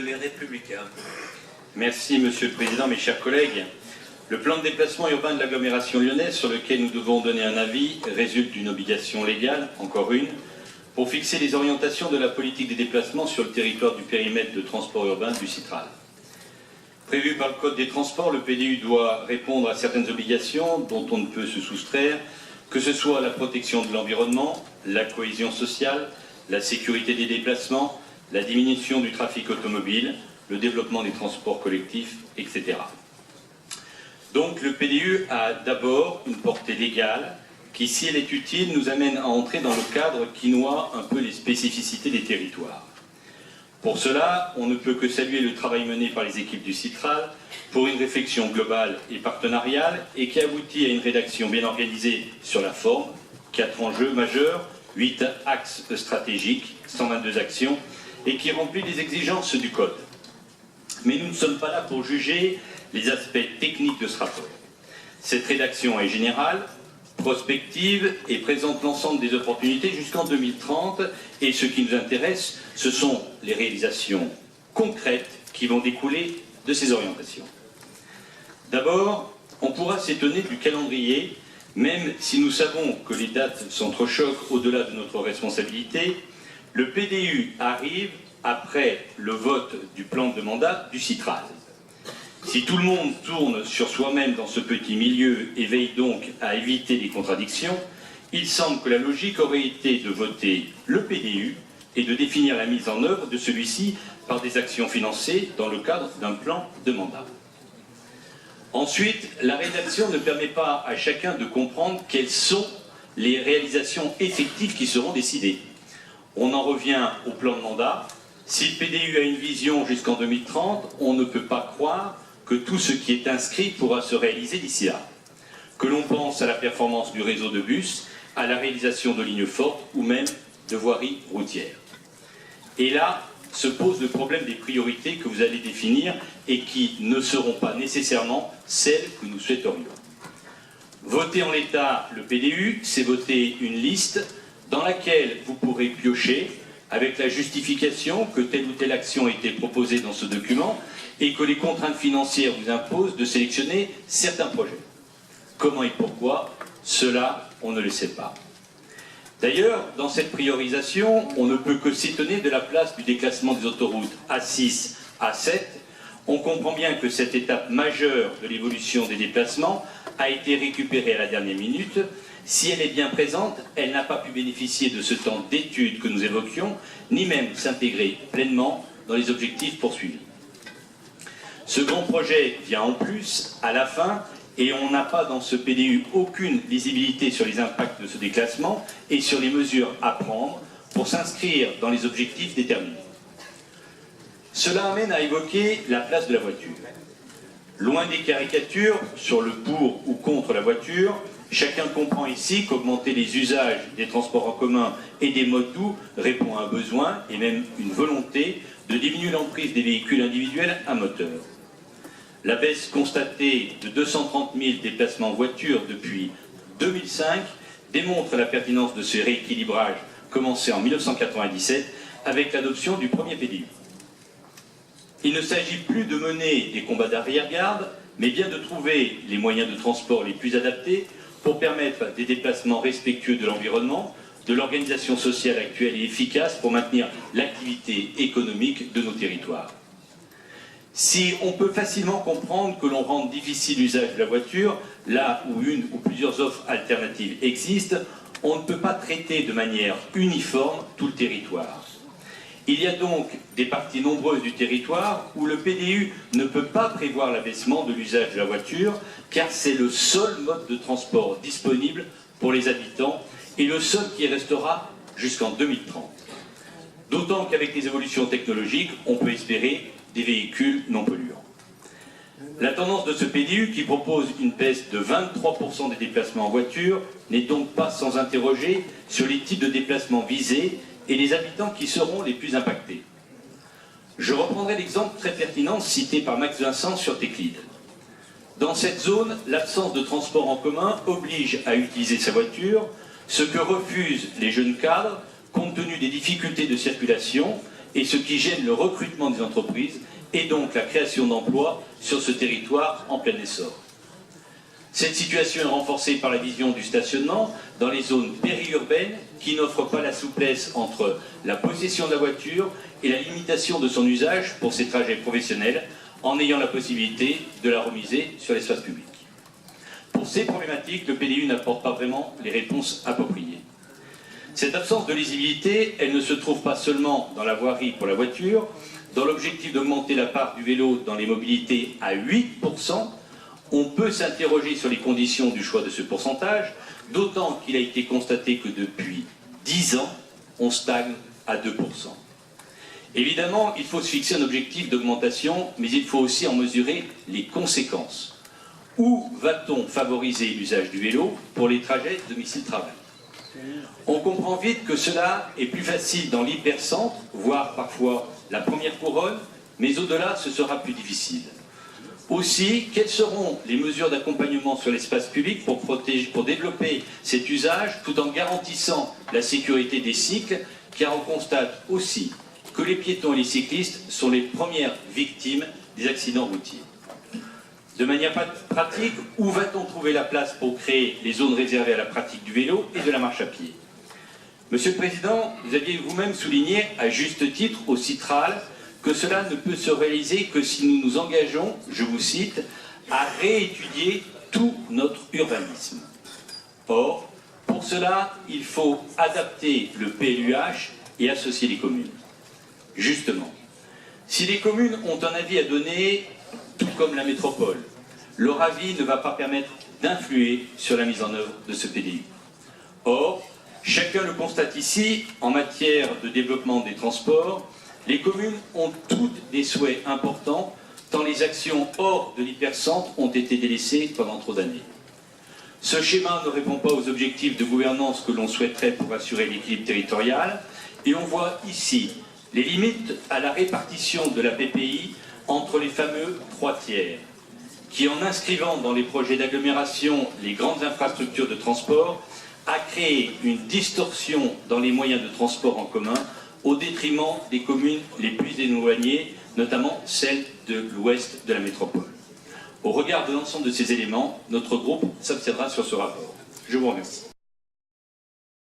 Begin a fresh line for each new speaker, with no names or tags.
Les Républicains.
Merci Monsieur le Président, mes chers collègues. Le plan de déplacement urbain de l'agglomération lyonnaise sur lequel nous devons donner un avis résulte d'une obligation légale, encore une, pour fixer les orientations de la politique des déplacements sur le territoire du périmètre de transport urbain du Citral. Prévu par le Code des transports, le PDU doit répondre à certaines obligations dont on ne peut se soustraire, que ce soit la protection de l'environnement, la cohésion sociale, la sécurité des déplacements, la diminution du trafic automobile, le développement des transports collectifs, etc. Donc le PDU a d'abord une portée légale qui, si elle est utile, nous amène à entrer dans le cadre qui noie un peu les spécificités des territoires. Pour cela, on ne peut que saluer le travail mené par les équipes du Citral pour une réflexion globale et partenariale et qui aboutit à une rédaction bien organisée sur la forme, 4 enjeux majeurs, 8 axes stratégiques, 122 actions et qui remplit les exigences du Code. Mais nous ne sommes pas là pour juger les aspects techniques de ce rapport. Cette rédaction est générale, prospective et présente l'ensemble des opportunités jusqu'en 2030 et ce qui nous intéresse, ce sont les réalisations concrètes qui vont découler de ces orientations. D'abord, on pourra s'étonner du calendrier, même si nous savons que les dates s'entrechoquent au-delà de notre responsabilité, le PDU arrive après le vote du plan de mandat du Citral. Si tout le monde tourne sur soi-même dans ce petit milieu et veille donc à éviter les contradictions, il semble que la logique aurait été de voter le PDU et de définir la mise en œuvre de celui-ci par des actions financées dans le cadre d'un plan de mandat. Ensuite, la rédaction ne permet pas à chacun de comprendre quelles sont les réalisations effectives qui seront décidées. On en revient au plan de mandat. Si le PDU a une vision jusqu'en 2030, on ne peut pas croire que tout ce qui est inscrit pourra se réaliser d'ici là. Que l'on pense à la performance du réseau de bus, à la réalisation de lignes fortes ou même de voiries routières. Et là se pose le problème des priorités que vous allez définir et qui ne seront pas nécessairement celles que nous souhaiterions. Voter en l'état le PDU, c'est voter une liste dans laquelle vous pourrez piocher avec la justification que telle ou telle action a été proposée dans ce document et que les contraintes financières vous imposent de sélectionner certains projets. Comment et pourquoi? Cela, on ne le sait pas. D'ailleurs, dans cette priorisation, on ne peut que s'étonner de la place du déclassement des autoroutes A6, A7. On comprend bien que cette étape majeure de l'évolution des déplacements a été récupérée à la dernière minute. Si elle est bien présente, elle n'a pas pu bénéficier de ce temps d'étude que nous évoquions, ni même s'intégrer pleinement dans les objectifs poursuivis. Ce grand projet vient en plus, à la fin, et on n'a pas dans ce PDU aucune visibilité sur les impacts de ce déclassement et sur les mesures à prendre pour s'inscrire dans les objectifs déterminés. Cela amène à évoquer la place de la voiture. Loin des caricatures sur le pour ou contre la voiture, chacun comprend ici qu'augmenter les usages des transports en commun et des modes doux répond à un besoin et même une volonté de diminuer l'emprise des véhicules individuels à moteur. La baisse constatée de 230 000 déplacements en voiture depuis 2005 démontre la pertinence de ce rééquilibrage commencé en 1997 avec l'adoption du premier PDU. Il ne s'agit plus de mener des combats d'arrière-garde, mais bien de trouver les moyens de transport les plus adaptés pour permettre des déplacements respectueux de l'environnement, de l'organisation sociale actuelle et efficace pour maintenir l'activité économique de nos territoires. Si on peut facilement comprendre que l'on rende difficile l'usage de la voiture, là où une ou plusieurs offres alternatives existent, on ne peut pas traiter de manière uniforme tout le territoire. Il y a donc des parties nombreuses du territoire où le PDU ne peut pas prévoir l'abaissement de l'usage de la voiture, car c'est le seul mode de transport disponible pour les habitants et le seul qui restera jusqu'en 2030. D'autant qu'avec les évolutions technologiques, on peut espérer des véhicules non polluants. La tendance de ce PDU, qui propose une baisse de 23% des déplacements en voiture, n'est donc pas sans interroger sur les types de déplacements visés et les habitants qui seront les plus impactés. Je reprendrai l'exemple très pertinent cité par Max Vincent sur Téclide. Dans cette zone, l'absence de transport en commun oblige à utiliser sa voiture, ce que refusent les jeunes cadres compte tenu des difficultés de circulation et ce qui gêne le recrutement des entreprises et donc la création d'emplois sur ce territoire en plein essor. Cette situation est renforcée par la vision du stationnement dans les zones périurbaines qui n'offrent pas la souplesse entre la possession de la voiture et la limitation de son usage pour ses trajets professionnels en ayant la possibilité de la remiser sur l'espace public. Pour ces problématiques, le PLU n'apporte pas vraiment les réponses appropriées. Cette absence de lisibilité, elle ne se trouve pas seulement dans la voirie pour la voiture. Dans l'objectif d'augmenter la part du vélo dans les mobilités à 8%, on peut s'interroger sur les conditions du choix de ce pourcentage, d'autant qu'il a été constaté que depuis 10 ans, on stagne à 2%. Évidemment, il faut se fixer un objectif d'augmentation, mais il faut aussi en mesurer les conséquences. Où va-t-on favoriser l'usage du vélo pour les trajets domicile-travail? On comprend vite que cela est plus facile dans l'hypercentre, voire parfois la première couronne, mais au-delà, ce sera plus difficile. Aussi, quelles seront les mesures d'accompagnement sur l'espace public pour développer cet usage tout en garantissant la sécurité des cycles, car on constate aussi que les piétons et les cyclistes sont les premières victimes des accidents routiers. De manière pratique, où va-t-on trouver la place pour créer les zones réservées à la pratique du vélo et de la marche à pied? Monsieur le Président, vous aviez vous-même souligné, à juste titre, au Citral, que cela ne peut se réaliser que si nous nous engageons, je vous cite, à réétudier tout notre urbanisme. Or, pour cela, il faut adapter le PLUH et associer les communes. Justement, si les communes ont un avis à donner, tout comme la métropole, leur avis ne va pas permettre d'influer sur la mise en œuvre de ce PDU. Or, chacun le constate ici, en matière de développement des transports, les communes ont toutes des souhaits importants, tant les actions hors de l'hypercentre ont été délaissées pendant trop d'années. Ce schéma ne répond pas aux objectifs de gouvernance que l'on souhaiterait pour assurer l'équilibre territorial, et on voit ici les limites à la répartition de la PPI entre les fameux 3 tiers, qui en inscrivant dans les projets d'agglomération les grandes infrastructures de transport, a créé une distorsion dans les moyens de transport en commun au détriment des communes les plus éloignées, notamment celles de l'ouest de la métropole. Au regard de l'ensemble de ces éléments, notre groupe s'abstiendra sur ce rapport. Je vous remercie.